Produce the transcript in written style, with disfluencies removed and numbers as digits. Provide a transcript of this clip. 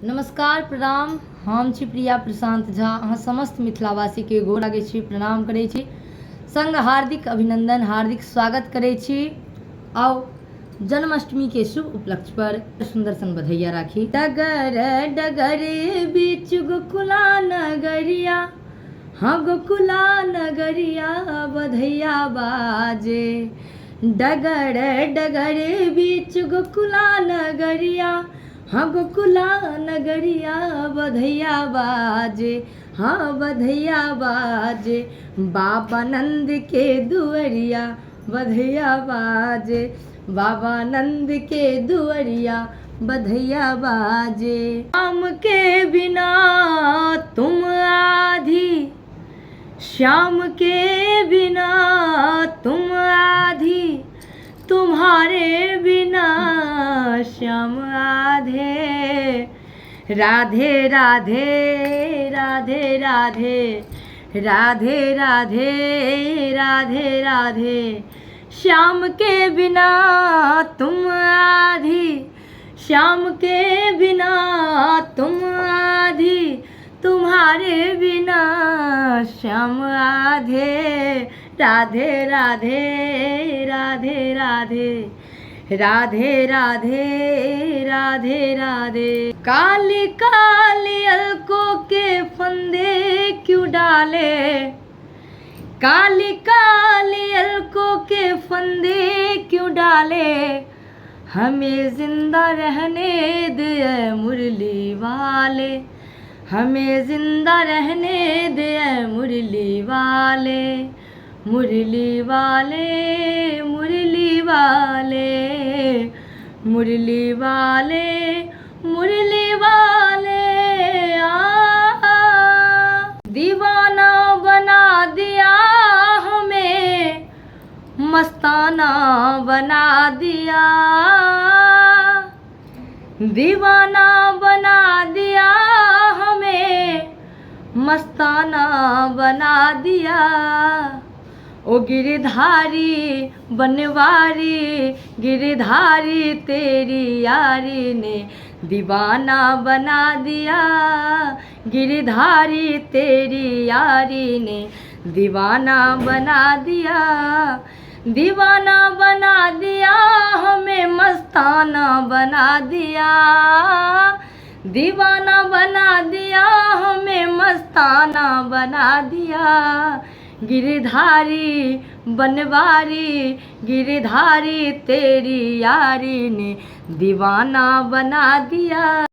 नमस्कार प्रणाम। हम छी प्रिया प्रशांत झा। अहाँ समस्त मिथिलावासी के गोर लागै छी, प्रणाम करै छी, संग हार्दिक अभिनंदन, हार्दिक स्वागत करै छी। आओ जन्माष्टमी के शुभ उपलक्ष्य पर सुंदर सन बधैया राखी। डगर डगर बीच गोकुला नगरिया, हाँ गोकुला नगरिया बधैया बाजे। डगर डगर बीच गोकुला नगरिया, हाँ गोकुला नगरिया बधैया बाजे, हाँ बधैया बाजे। बाबा नंद के दुअरिया बधैया बाजे, बाबा नंद के दुअरिया बधैया बाजे। श्याम के बिना तुम आधी, श्याम के बिना तुम आधी, तुम्हारे बिना श्याम आधे। राधे राधे राधे राधे राधे राधे राधे राधे। श्याम के बिना तुम आधी, श्याम के बिना तुम आधी, तुम्हारे बिना श्याम आधे। राधे राधे राधे राधे राधे राधे राधे राधे। काली काली अलकों के फंदे क्यों डाले, काली काली अलकों के फंदे क्यों डाले। हमें जिंदा रहने दे मुरली वाले, हमें जिंदा रहने दे मुरली वाले। मुरली वाले मुरली वाले मुरली वाले मुरली वाले। दीवाना बना दिया हमें, मस्ताना बना दिया, दीवाना बना दिया हमें, मस्ताना बना दिया। ओ गिरधारी बनवारी, गिरधारी तेरी यारी ने दीवाना बना दिया। गिरधारी तेरी यारी ने दीवाना बना दिया, दीवाना बना दिया हमें, मस्ताना बना दिया, दीवाना बना दिया हमें, मस्ताना बना दिया। गिरधारी बनवारी, गिरधारी तेरी यारी ने दीवाना बना दिया।